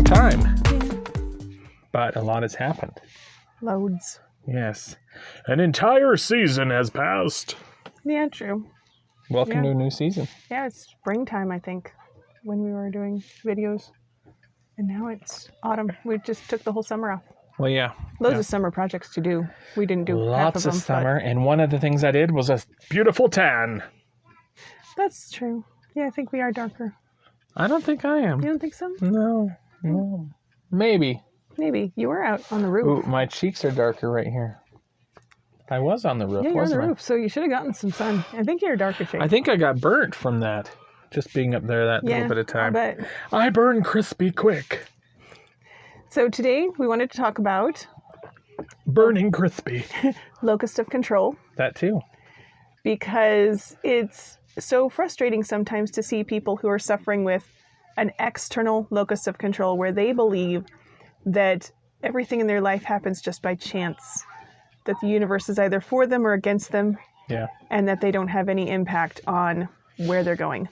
time. Yeah. But a lot has happened. Loads. Yes. An entire season has passed. Yeah, true. Welcome to a new season. Yeah, it's springtime, I think, when we were doing videos. And now it's autumn. We just took the whole summer off. Well, yeah. Loads of summer projects to do. We didn't do half Lots of them. of summer, and one of the things I did was a beautiful tan. That's true. Yeah, I think we are darker. I don't think I am. You don't think so? No. Maybe. Maybe. You were out on the roof. Ooh, my cheeks are darker right here. I was on the roof, Yeah, you're on wasn't the I? roof, so you should have gotten some sun. I think you're a darker shade. I think I got burnt from that, just being up there that little bit of time. I bet. I burn crispy quick. So today we wanted to talk about Burning crispy. Locus of Control, That too. because it's so frustrating sometimes to see people who are suffering with an external locus of control where they believe that everything in their life happens just by chance, that the universe is either for them or against them, Yeah. and that they don't have any impact on where they're going.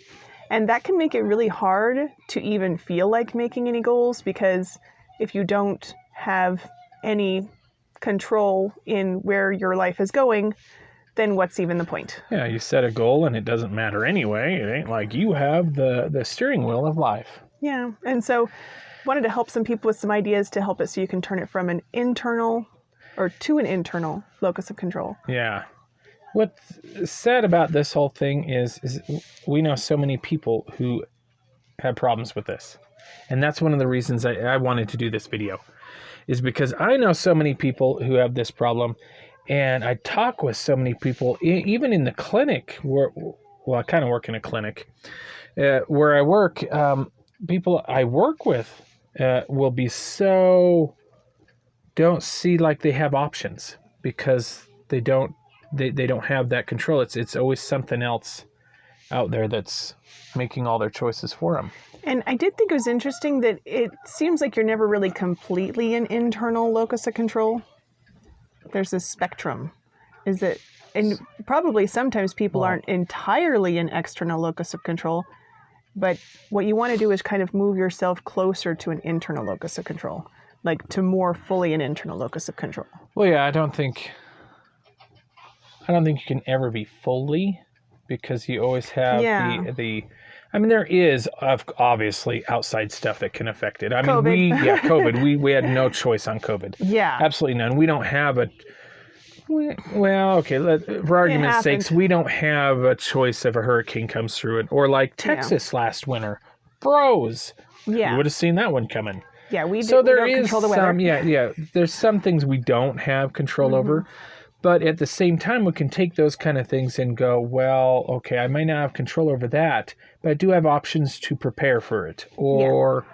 And that can make it really hard to even feel like making any goals, because if you don't have any control in where your life is going, then what's even the point? Yeah, you set a goal and it doesn't matter anyway. It ain't like you have the steering wheel of life. Yeah. And so wanted to help some people with some ideas to help it so you can turn it from an internal or to an internal locus of control. Yeah. What's sad about this whole thing is we know so many people who have problems with this. And that's one of the reasons I wanted to do this video, is because I know so many people who have this problem, and I talk with so many people, even in the clinic, I kind of work in a clinic, where I work, people I work with will be don't see like they have options, because they don't have that control. It's always something else out there that's making all their choices for them. And I did think it was interesting that it seems like you're never really completely an internal locus of control. There's a spectrum. And probably sometimes people aren't entirely an external locus of control, but what you want to do is kind of move yourself closer to an internal locus of control, like to more fully an internal locus of control. Well, yeah, I don't think you can ever be fully, because you always have I mean, there is obviously outside stuff that can affect it. I mean, COVID. COVID. We had no choice on COVID. Yeah. Absolutely none. We don't have for argument's sakes, we don't have a choice if a hurricane comes through it, or like Texas last winter froze. Yeah. You would have seen that one coming. Yeah, we do. So there we don't is control the weather. there's some things we don't have control over. But at the same time, we can take those kind of things and go, well, okay, I might not have control over that, but I do have options to prepare for it, or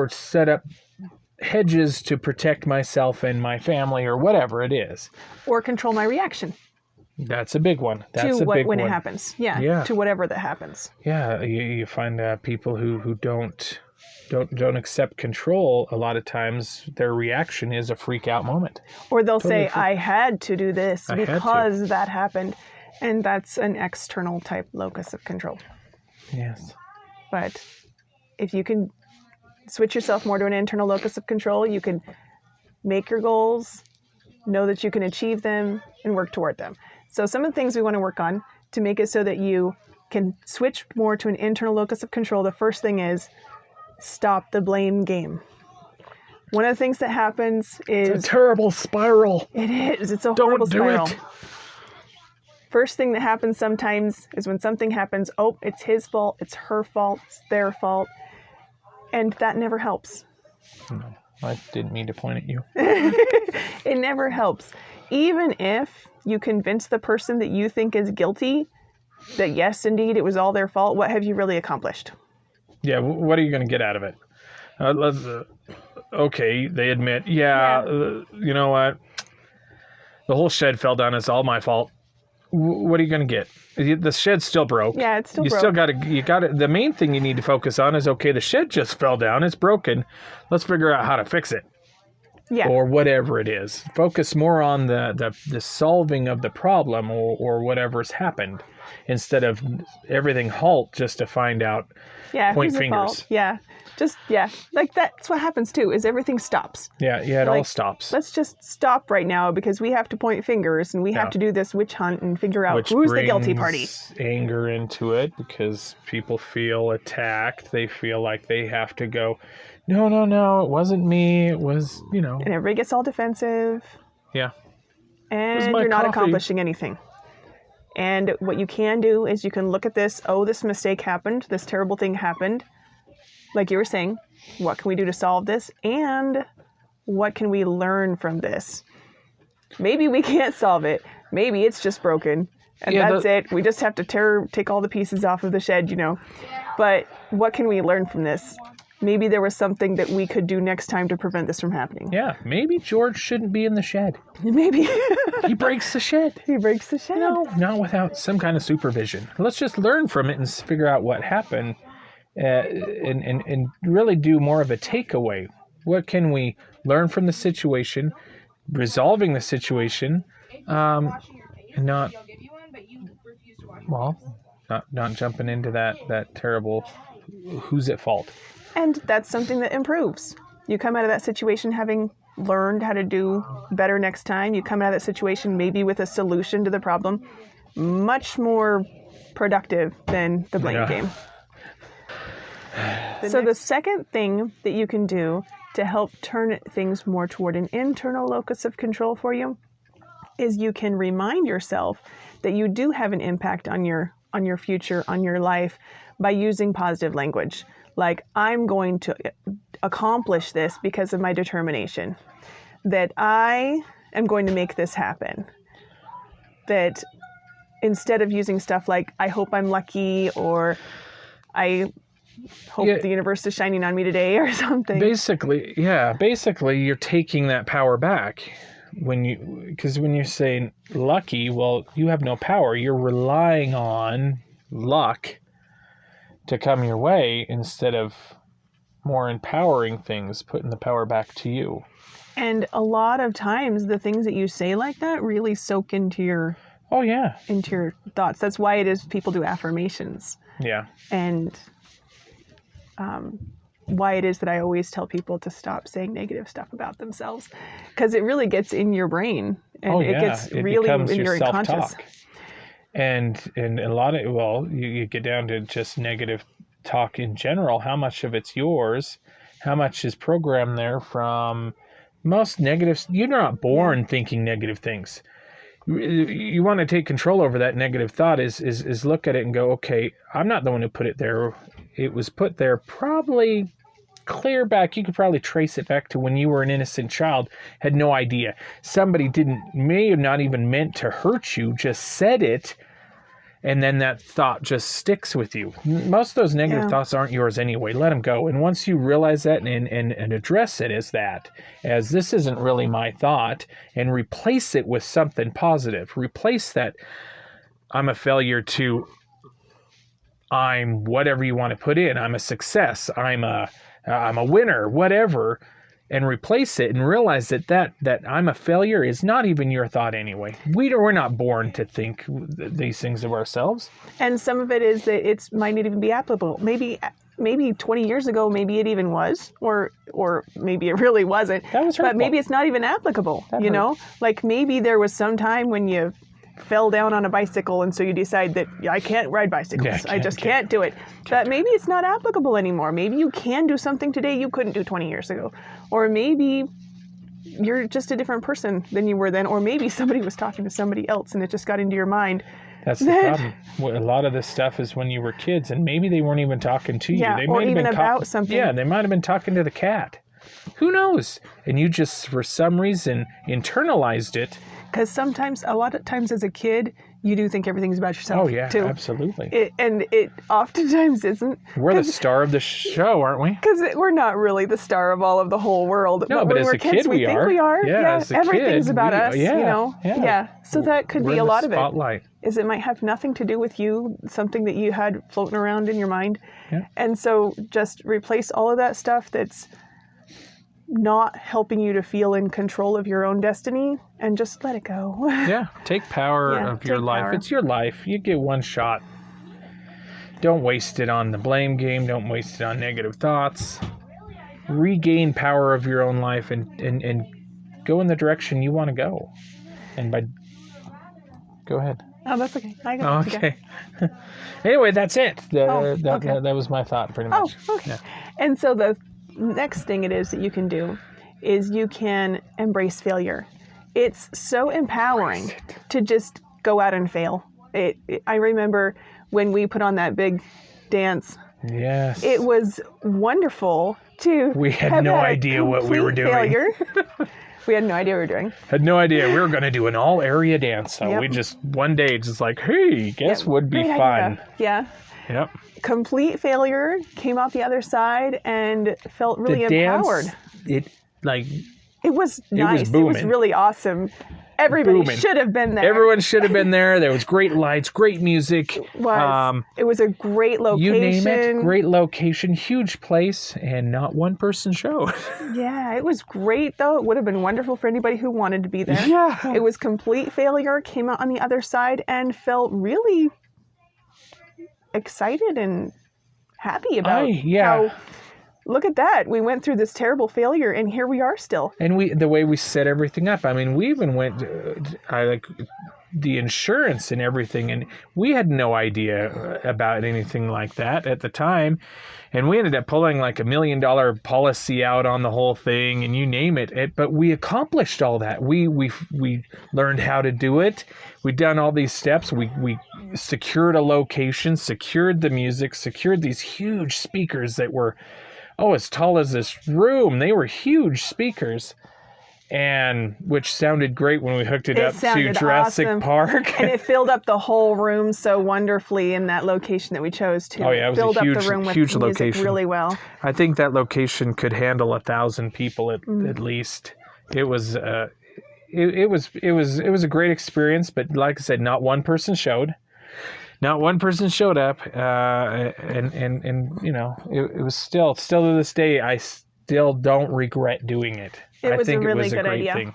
set up hedges to protect myself and my family, or whatever it is. Or control my reaction. That's a big one. When it happens. Yeah. To whatever that happens. Yeah, you find people who don't accept control. A lot of times their reaction is a freak out moment, or they'll say, I had to do this because that happened, and that's an external type locus of control. Yes, but if you can switch yourself more to an internal locus of control, you can make your goals, know that you can achieve them, and work toward them. So some of the things we want to work on to make it so that you can switch more to an internal locus of control, the first thing is stop the blame game. One of the things that happens is... It's a terrible spiral. It is. It's a horrible spiral. Don't do it. First thing that happens sometimes is when something happens, it's his fault, it's her fault, it's their fault. And that never helps. No, I didn't mean to point at you. It never helps. Even if you convince the person that you think is guilty that yes, indeed, it was all their fault, what have you really accomplished? Yeah, what are you going to get out of it? Okay, they admit, you know what? The whole shed fell down. It's all my fault. What are you going to get? The shed still broke. Yeah, it's still broke. You got to. The main thing you need to focus on is, okay, the shed just fell down. It's broken. Let's figure out how to fix it. Yeah. Or whatever it is. Focus more on the solving of the problem, or whatever's happened. instead of everything halt just to find out, point who's at fingers. fault? Like that's what happens too, is everything stops. It all stops. Let's just stop right now because we have to point fingers and we have to do this witch hunt and figure out Which who's the guilty party. brings anger into it because people feel attacked. They feel like they have to go, no, it wasn't me. It was, And everybody gets all defensive. Yeah. And you're not accomplishing anything. And what you can do is you can look at this, this mistake happened, this terrible thing happened. Like you were saying, what can we do to solve this? And what can we learn from this? Maybe we can't solve it. Maybe it's just broken. And that's it. We just have to take all the pieces off of the shed, But what can we learn from this? Maybe there was something that we could do next time to prevent this from happening. Yeah, maybe George shouldn't be in the shed. Maybe. He breaks the shed. He breaks the shed. No, not without some kind of supervision. Let's just learn from it and figure out what happened and really do more of a takeaway. What can we learn from the situation, resolving the situation, and not jumping into that terrible who's at fault. And that's something that improves. You come out of that situation having learned how to do better next time. You come out of that situation maybe with a solution to the problem, much more productive than the blame game. So the second thing that you can do to help turn things more toward an internal locus of control for you is you can remind yourself that you do have an impact on your future, on your life, by using positive language. Like, I'm going to accomplish this because of my determination. That I am going to make this happen. That instead of using stuff like, I hope I'm lucky, or I hope the universe is shining on me today, or something. Basically, you're taking that power back. Because when you're saying lucky, well, you have no power. You're relying on luck to come your way instead of more empowering things, putting the power back to you. And a lot of times the things that you say like that really soak into your into your thoughts. That's why it is people do affirmations. Yeah. And why it is that I always tell people to stop saying negative stuff about themselves, because it really gets in your brain and it gets really in your unconscious. And a lot of, you get down to just negative talk in general. How much of it's yours? How much is programmed there from most negatives? You're not born thinking negative things. You want to take control over that negative thought is look at it and go, okay, I'm not the one who put it there. It was put there probably clear back. You could probably trace it back to when you were an innocent child, had no idea. Somebody may have not even meant to hurt you, just said it, and then that thought just sticks with you. Most of those negative thoughts aren't yours anyway. Let them go. And once you realize that and address it as this isn't really my thought, and replace it with something positive. Replace that I'm a failure to I'm whatever you want to put in. I'm a success. I'm a winner, whatever, and replace it and realize that I'm a failure is not even your thought anyway. We're not born to think these things of ourselves. And some of it is that it might not even be applicable. Maybe 20 years ago, maybe it even was, or maybe it really wasn't. That was hurtful. But maybe it's not even applicable, know? Like maybe there was some time when you fell down on a bicycle and so you decide that I can't ride bicycles. I just can't do it. That maybe it's not applicable anymore. Maybe you can do something today you couldn't do 20 years ago. Or maybe you're just a different person than you were then. Or maybe somebody was talking to somebody else and it just got into your mind. That's the problem. A lot of this stuff is when you were kids and maybe they weren't even talking to you. They or might even have been about something. Yeah, they might have been talking to the cat. Who knows? And you just, for some reason, internalized it. Because a lot of times as a kid, you do think everything's about yourself. Oh, yeah, too. Absolutely. It oftentimes isn't. We're the star of the show, aren't we? Because we're not really the star of all of the whole world. No, but when as we're a kids, kid, we think are. we are. Yeah, as a everything's kid, about us, Yeah. So that could be a lot of it. Spotlight. Is it might have nothing to do with you, something that you had floating around in your mind. Yeah. And so just replace all of that stuff that's not helping you to feel in control of your own destiny, and just let it go. Yeah, take power of your take life. power. It's your life. You get one shot. Don't waste it on the blame game. Don't waste it on negative thoughts. Regain power of your own life and go in the direction you want to go. And go ahead. Oh, that's okay. I got it. Okay. Anyway, that's it. Okay. That was my thought, pretty much. Oh, okay. Yeah. And so the next thing it is that you can do is you can embrace failure. It's so empowering to just go out and fail. I remember when we put on that big dance. Yes. It was wonderful to. We had no idea what we were doing. Failure. We had no idea what we were doing. Had no idea we were going to do an all area dance. So Yep. we just one day just like, hey, guess would be Great fun. idea. Yeah. Yep. Complete failure, came out the other side and felt really The empowered. dance, it Was nice. It was booming. really awesome. Everybody Booming. should have been there. Everyone should have been there. There was great lights, great music. It was a great location. You name it, great location, huge place, and not one person showed. Yeah, it was great though. It would have been wonderful for anybody who wanted to be there. Yeah. It was complete failure, came out on the other side and felt really excited and happy about how, look at that. We went through this terrible failure and here we are still. And the way we set everything up. I mean, we even went, the insurance and everything, and we had no idea about anything like that at the time. And we ended up pulling like $1 million policy out on the whole thing, and you name it. But we accomplished all that. We learned how to do it. We'd done all these steps. We secured a location, secured the music, secured these huge speakers that were, as tall as this room. They were huge speakers. And which sounded great when we hooked it up to Jurassic Park. And it filled up the whole room so wonderfully in that location that we chose to. Oh yeah, it was filled a huge, up the room with huge music location. really well. I think that location could handle 1,000 people at least. It was it was a great experience, but like I said, not one person showed. Not one person showed up, and you know, it was still to this day, I still don't regret doing it. I think it really was a good great idea. thing.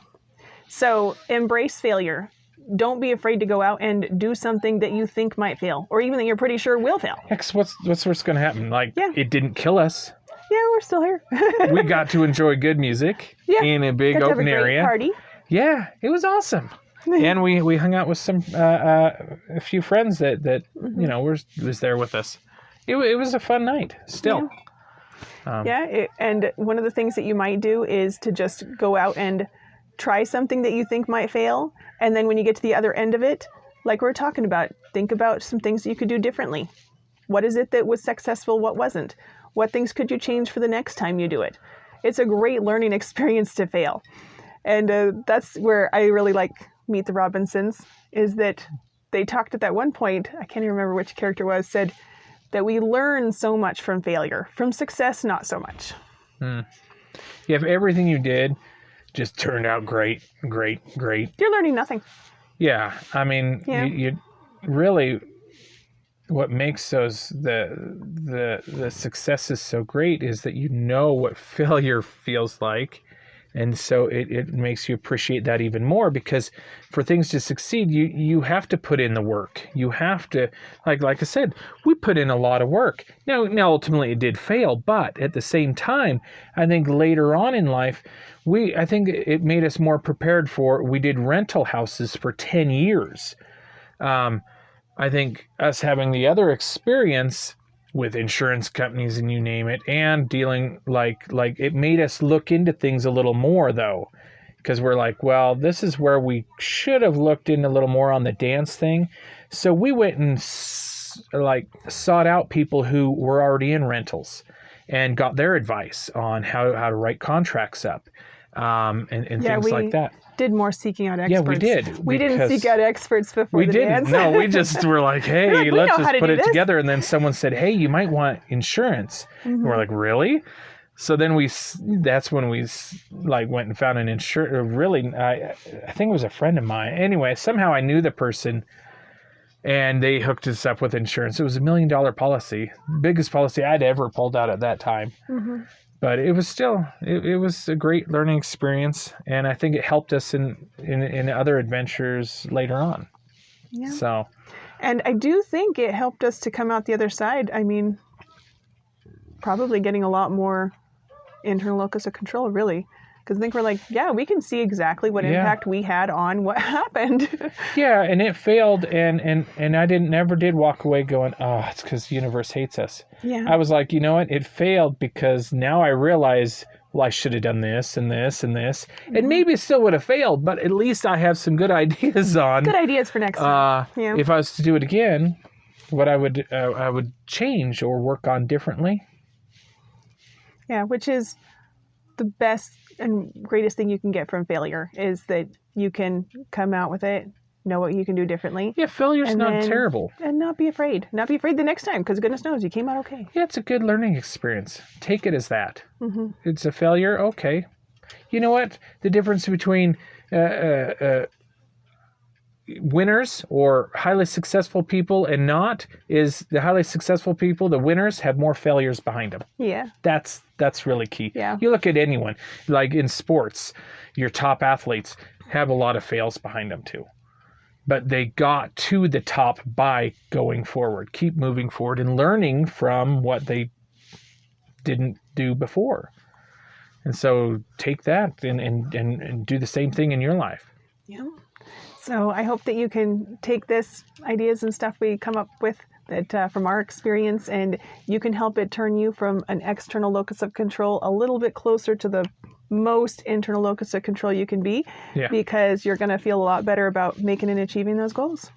So embrace failure. Don't be afraid to go out and do something that you think might fail, or even that you're pretty sure will fail. Heck, what's going to happen? Like, it didn't kill us. Yeah, we're still here. We got to enjoy good music in a big open area. Party. Yeah, it was awesome. And we hung out with some a few friends that you know was there with us. It was a fun night. Still. Yeah. And one of the things that you might do is to just go out and try something that you think might fail, and then when you get to the other end of it, like we're talking about, think about some things that you could do differently. What is it that was successful? What wasn't? What things could you change for the next time you do it? It's a great learning experience to fail. And that's where I really like Meet the Robinsons, is that they talked at that one point, I can't even remember which character was, said that we learn so much from failure. From success, not so much. Yeah, if everything you did just turned out great, You're learning nothing. Yeah, I mean, you really, what makes the successes so great is that you know what failure feels like. And so it makes you appreciate that even more, because for things to succeed, you have to put in the work. You have to, like I said, we put in a lot of work. Now ultimately it did fail, but at the same time, I think later on in life, I think it made us more prepared for, we did rental houses for 10 years. I think us having the other experience with insurance companies and you name it, and dealing like it made us look into things a little more though, because we're like, well, this is where we should have looked in a little more on the dance thing. So we went and sought out people who were already in rentals and got their advice on how to write contracts up, and things like that. Did more seeking out experts. Yeah, we did. We didn't seek out experts before the dance. No, we just were like, hey, let's just put it together. And then someone said, hey, you might want insurance. And we're like, really? So then that's when we went and found an insurer. Really, I think it was a friend of mine. Anyway, somehow I knew the person, and they hooked us up with insurance. It was $1 million policy, biggest policy I'd ever pulled out at that time. But it was still, it was a great learning experience. And I think it helped us in other adventures later on. Yeah. So, And I do think it helped us to come out the other side. I mean, probably getting a lot more internal locus of control, really. Because I think we're like, yeah, we can see exactly what impact we had on what happened. yeah, and it failed, and I never did walk away going, oh, it's because the universe hates us. Yeah. I was like, you know what? It failed because now I realize, well, I should have done this and this and this. And maybe it still would have failed, but at least I have some good ideas on. Good ideas for next time. Yeah. If I was to do it again, what I would change or work on differently. Yeah, which is the best and greatest thing you can get from failure is that you can come out with it, know what you can do differently. Yeah, failure's not terrible. And not be afraid. Not be afraid the next time, because goodness knows you came out okay. Yeah, it's a good learning experience. Take it as that. Mm-hmm. It's a failure, okay. You know what? The difference between winners or highly successful people and not is the highly successful people, the winners, have more failures behind them. Yeah. That's really key. Yeah. You look at anyone, like in sports, your top athletes have a lot of fails behind them too. But they got to the top by going forward. Keep moving forward and learning from what they didn't do before. And so take that and do the same thing in your life. Yeah. So I hope that you can take this ideas and stuff we come up with that from our experience, and you can help it turn you from an external locus of control a little bit closer to the most internal locus of control you can be, because you're going to feel a lot better about making and achieving those goals.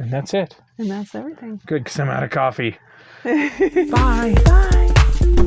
And that's it. And that's everything. Good, because I'm out of coffee. Bye. Bye.